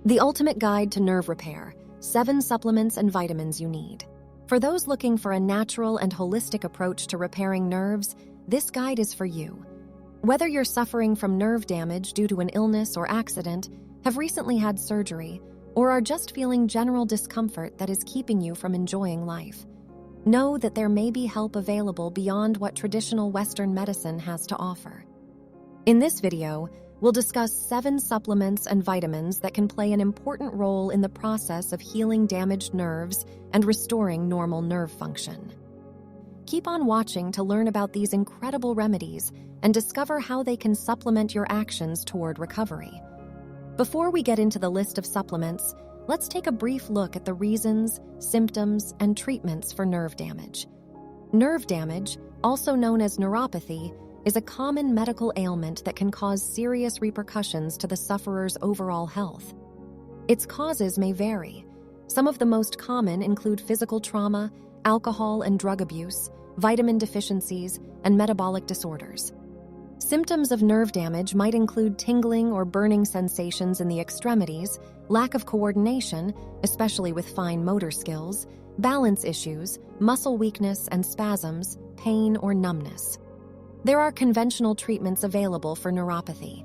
The ultimate guide to nerve repair, 7 supplements and vitamins you need. For those looking for a natural and holistic approach to repairing nerves, this guide is for you. Whether you're suffering from nerve damage due to an illness or accident, have recently had surgery, or are just feeling general discomfort that is keeping you from enjoying life, know that there may be help available beyond what traditional Western medicine has to offer. In this video, we'll discuss 7 supplements and vitamins that can play an important role in the process of healing damaged nerves and restoring normal nerve function. Keep on watching to learn about these incredible remedies and discover how they can supplement your actions toward recovery. Before we get into the list of supplements, let's take a brief look at the reasons, symptoms, and treatments for nerve damage. Nerve damage, also known as neuropathy, is a common medical ailment that can cause serious repercussions to the sufferer's overall health. Its causes may vary. Some of the most common include physical trauma, alcohol and drug abuse, vitamin deficiencies, and metabolic disorders. Symptoms of nerve damage might include tingling or burning sensations in the extremities, lack of coordination, especially with fine motor skills, balance issues, muscle weakness and spasms, pain or numbness. There are conventional treatments available for neuropathy.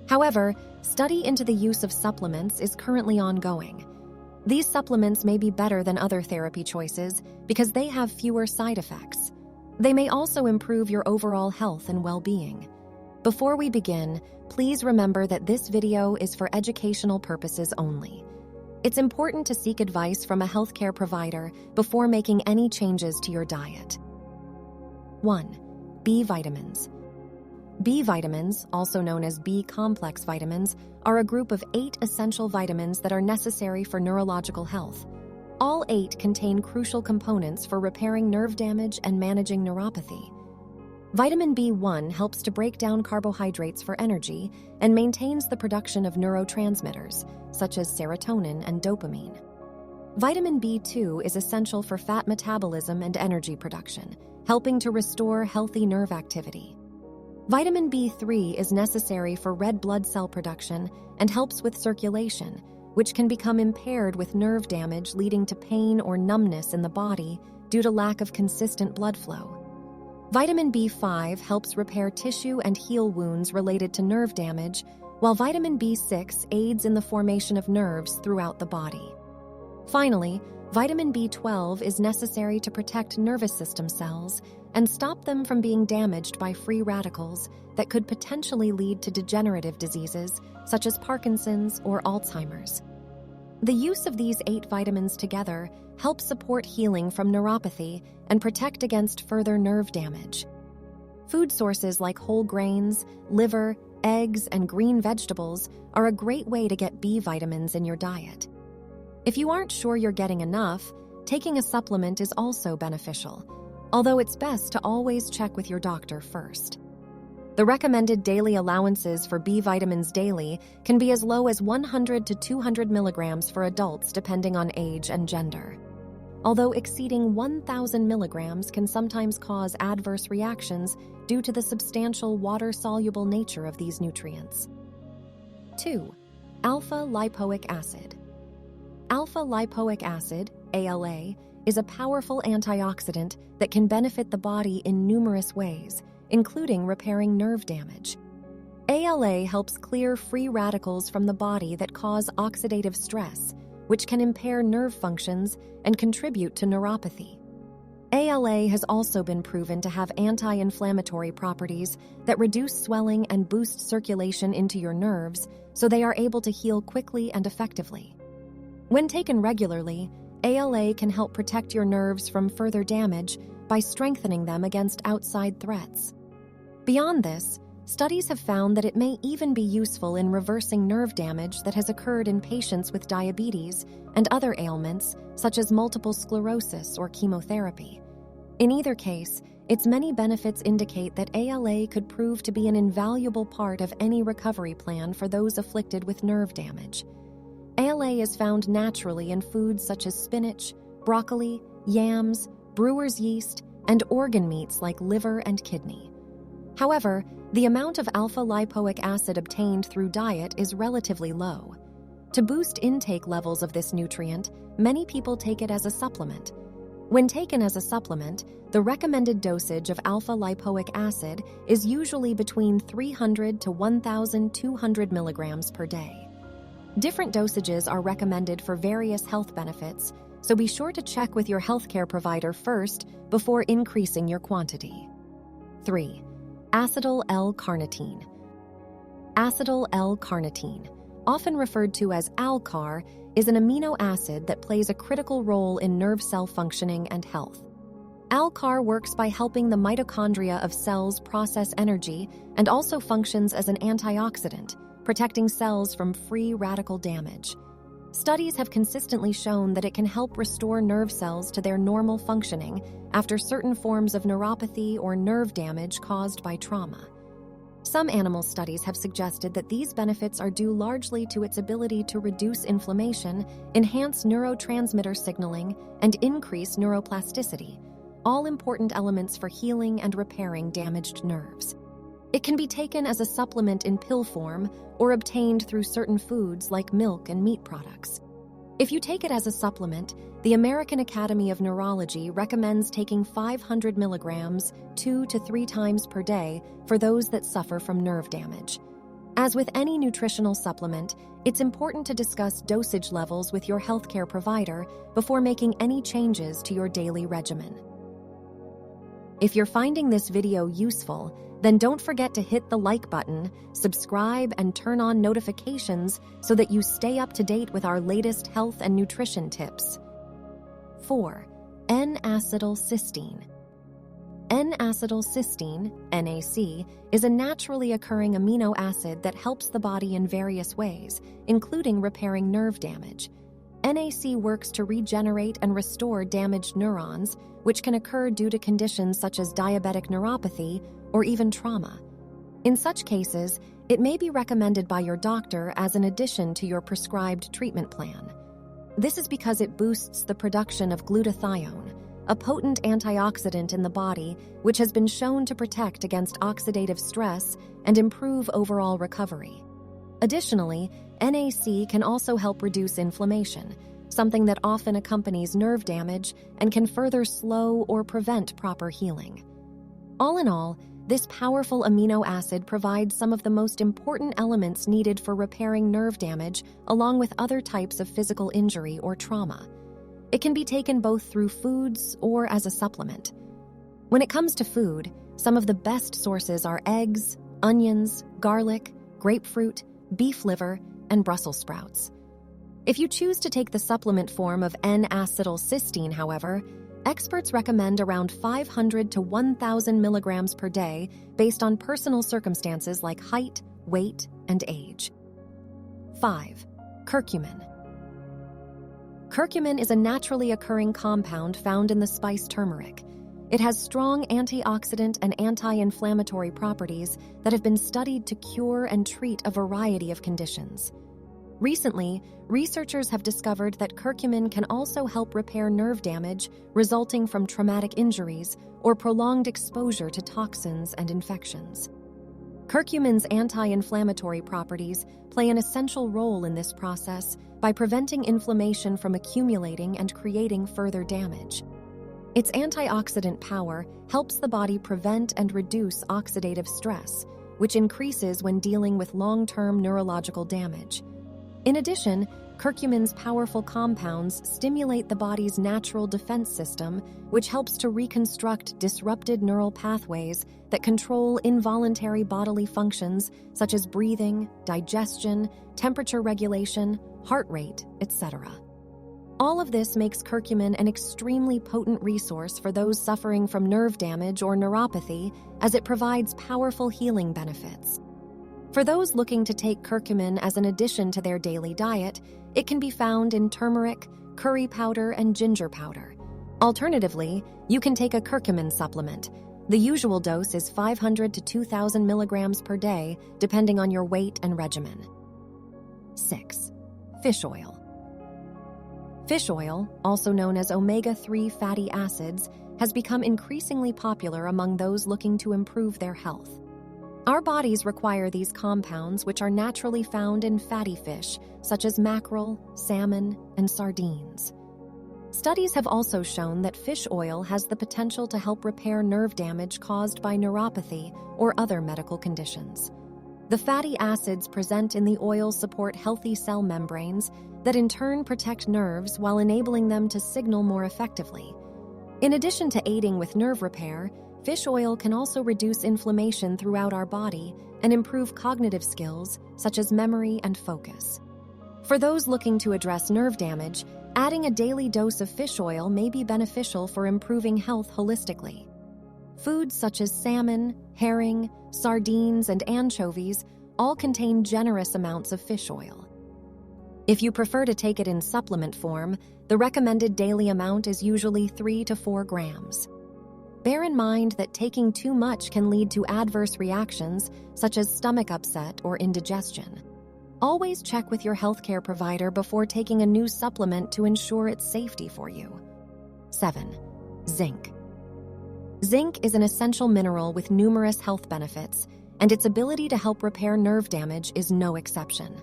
However, study into the use of supplements is currently ongoing. These supplements may be better than other therapy choices because they have fewer side effects. They may also improve your overall health and well-being. Before we begin, please remember that this video is for educational purposes only. It's important to seek advice from a healthcare provider before making any changes to your diet. 1. B vitamins. B vitamins, also known as B-complex vitamins, are a group of 8 essential vitamins that are necessary for neurological health. All 8 contain crucial components for repairing nerve damage and managing neuropathy. Vitamin B1 helps to break down carbohydrates for energy and maintains the production of neurotransmitters, such as serotonin and dopamine. Vitamin B2 is essential for fat metabolism and energy production, helping to restore healthy nerve activity. Vitamin B3 is necessary for red blood cell production and helps with circulation, which can become impaired with nerve damage, leading to pain or numbness in the body due to lack of consistent blood flow. Vitamin B5 helps repair tissue and heal wounds related to nerve damage, while vitamin B6 aids in the formation of nerves throughout the body. Finally, vitamin B12 is necessary to protect nervous system cells and stop them from being damaged by free radicals that could potentially lead to degenerative diseases such as Parkinson's or Alzheimer's. The use of these 8 vitamins together helps support healing from neuropathy and protect against further nerve damage. Food sources like whole grains, liver, eggs, and green vegetables are a great way to get B vitamins in your diet. If you aren't sure you're getting enough, taking a supplement is also beneficial, although it's best to always check with your doctor first. The recommended daily allowances for B vitamins daily can be as low as 100 to 200 milligrams for adults depending on age and gender. Although exceeding 1,000 milligrams can sometimes cause adverse reactions due to the substantial water-soluble nature of these nutrients. 2. Alpha-lipoic acid. Alpha-lipoic acid, ALA, is a powerful antioxidant that can benefit the body in numerous ways, including repairing nerve damage. ALA helps clear free radicals from the body that cause oxidative stress, which can impair nerve functions and contribute to neuropathy. ALA has also been proven to have anti-inflammatory properties that reduce swelling and boost circulation into your nerves so they are able to heal quickly and effectively. When taken regularly, ALA can help protect your nerves from further damage by strengthening them against outside threats. Beyond this, studies have found that it may even be useful in reversing nerve damage that has occurred in patients with diabetes and other ailments such as multiple sclerosis or chemotherapy. In either case, its many benefits indicate that ALA could prove to be an invaluable part of any recovery plan for those afflicted with nerve damage. ALA is found naturally in foods such as spinach, broccoli, yams, brewer's yeast, and organ meats like liver and kidney. However, the amount of alpha-lipoic acid obtained through diet is relatively low. To boost intake levels of this nutrient, many people take it as a supplement. When taken as a supplement, the recommended dosage of alpha-lipoic acid is usually between 300 to 1,200 milligrams per day. Different dosages are recommended for various health benefits, so be sure to check with your healthcare provider first before increasing your quantity. 3. Acetyl-l-carnitine. Acetyl-l-carnitine, often referred to as ALCAR, is an amino acid that plays a critical role in nerve cell functioning and health. ALCAR works by helping the mitochondria of cells process energy and also functions as an antioxidant, protecting cells from free radical damage. Studies have consistently shown that it can help restore nerve cells to their normal functioning after certain forms of neuropathy or nerve damage caused by trauma. Some animal studies have suggested that these benefits are due largely to its ability to reduce inflammation, enhance neurotransmitter signaling, and increase neuroplasticity, all important elements for healing and repairing damaged nerves. It can be taken as a supplement in pill form or obtained through certain foods like milk and meat products. If you take it as a supplement, the American Academy of Neurology recommends taking 500 milligrams 2 to 3 times per day for those that suffer from nerve damage. As with any nutritional supplement, it's important to discuss dosage levels with your healthcare provider before making any changes to your daily regimen. If you're finding this video useful, then don't forget to hit the like button, subscribe, and turn on notifications so that you stay up to date with our latest health and nutrition tips. 4. N-Acetyl Cysteine. N-Acetyl Cysteine, NAC, is a naturally occurring amino acid that helps the body in various ways, including repairing nerve damage. NAC works to regenerate and restore damaged neurons, which can occur due to conditions such as diabetic neuropathy or even trauma. In such cases, it may be recommended by your doctor as an addition to your prescribed treatment plan. This is because it boosts the production of glutathione, a potent antioxidant in the body which has been shown to protect against oxidative stress and improve overall recovery. Additionally, NAC can also help reduce inflammation, something that often accompanies nerve damage and can further slow or prevent proper healing. All in all, this powerful amino acid provides some of the most important elements needed for repairing nerve damage, along with other types of physical injury or trauma. It can be taken both through foods or as a supplement. When it comes to food, some of the best sources are eggs, onions, garlic, grapefruit, beef liver, and Brussels sprouts. If you choose to take the supplement form of N-Acetyl Cysteine, however, experts recommend around 500 to 1,000 milligrams per day based on personal circumstances like height, weight, and age. 5. Curcumin. Curcumin is a naturally occurring compound found in the spice turmeric. It has strong antioxidant and anti-inflammatory properties that have been studied to cure and treat a variety of conditions. Recently, researchers have discovered that curcumin can also help repair nerve damage resulting from traumatic injuries or prolonged exposure to toxins and infections. Curcumin's anti-inflammatory properties play an essential role in this process by preventing inflammation from accumulating and creating further damage. Its antioxidant power helps the body prevent and reduce oxidative stress, which increases when dealing with long-term neurological damage. In addition, curcumin's powerful compounds stimulate the body's natural defense system, which helps to reconstruct disrupted neural pathways that control involuntary bodily functions such as breathing, digestion, temperature regulation, heart rate, etc. All of this makes curcumin an extremely potent resource for those suffering from nerve damage or neuropathy, as it provides powerful healing benefits. For those looking to take curcumin as an addition to their daily diet, it can be found in turmeric, curry powder, and ginger powder. Alternatively, you can take a curcumin supplement. The usual dose is 500 to 2,000 milligrams per day, depending on your weight and regimen. 6. Fish oil. Fish oil, also known as omega-3 fatty acids, has become increasingly popular among those looking to improve their health. Our bodies require these compounds, which are naturally found in fatty fish, such as mackerel, salmon, and sardines. Studies have also shown that fish oil has the potential to help repair nerve damage caused by neuropathy or other medical conditions. The fatty acids present in the oil support healthy cell membranes that in turn protect nerves while enabling them to signal more effectively. In addition to aiding with nerve repair, fish oil can also reduce inflammation throughout our body and improve cognitive skills such as memory and focus. For those looking to address nerve damage, adding a daily dose of fish oil may be beneficial for improving health holistically. Foods such as salmon, herring, sardines, and anchovies all contain generous amounts of fish oil. If you prefer to take it in supplement form, the recommended daily amount is usually 3 to 4 grams. Bear in mind that taking too much can lead to adverse reactions such as stomach upset or indigestion. Always check with your healthcare provider before taking a new supplement to ensure its safety for you. 7. Zinc. Zinc is an essential mineral with numerous health benefits, and its ability to help repair nerve damage is no exception.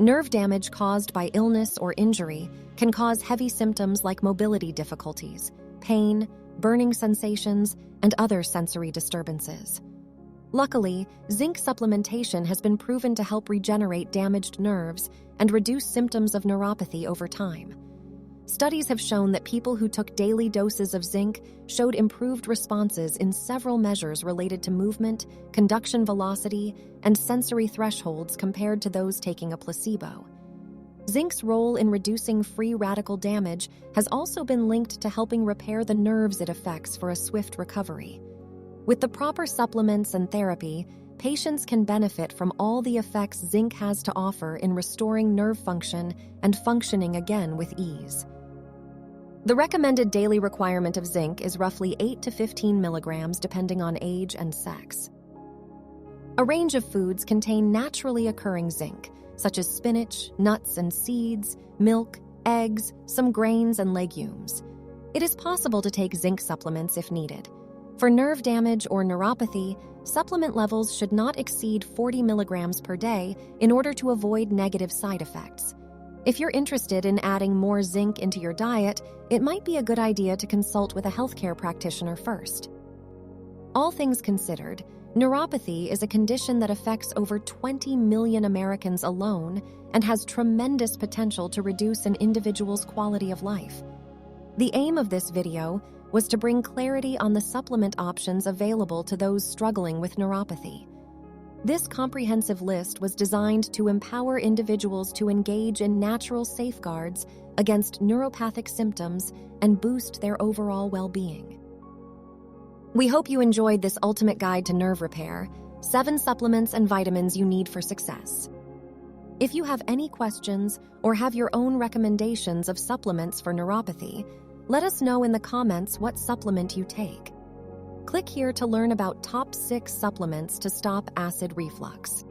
Nerve damage caused by illness or injury can cause heavy symptoms like mobility difficulties, pain, burning sensations, and other sensory disturbances. Luckily, zinc supplementation has been proven to help regenerate damaged nerves and reduce symptoms of neuropathy over time. Studies have shown that people who took daily doses of zinc showed improved responses in several measures related to movement, conduction velocity, and sensory thresholds compared to those taking a placebo. Zinc's role in reducing free radical damage has also been linked to helping repair the nerves it affects for a swift recovery. With the proper supplements and therapy, patients can benefit from all the effects zinc has to offer in restoring nerve function and functioning again with ease. The recommended daily requirement of zinc is roughly 8 to 15 milligrams depending on age and sex. A range of foods contain naturally occurring zinc, such as spinach, nuts and seeds, milk, eggs, some grains, and legumes. It is possible to take zinc supplements if needed. For nerve damage or neuropathy, supplement levels should not exceed 40 milligrams per day in order to avoid negative side effects. If you're interested in adding more zinc into your diet, it might be a good idea to consult with a healthcare practitioner first. All things considered, neuropathy is a condition that affects over 20 million Americans alone and has tremendous potential to reduce an individual's quality of life. The aim of this video was to bring clarity on the supplement options available to those struggling with neuropathy. This comprehensive list was designed to empower individuals to engage in natural safeguards against neuropathic symptoms and boost their overall well-being. We hope you enjoyed this ultimate guide to nerve repair, 7 supplements and vitamins you need for success. If you have any questions or have your own recommendations of supplements for neuropathy, let us know in the comments what supplement you take. Click here to learn about top 6 supplements to stop acid reflux.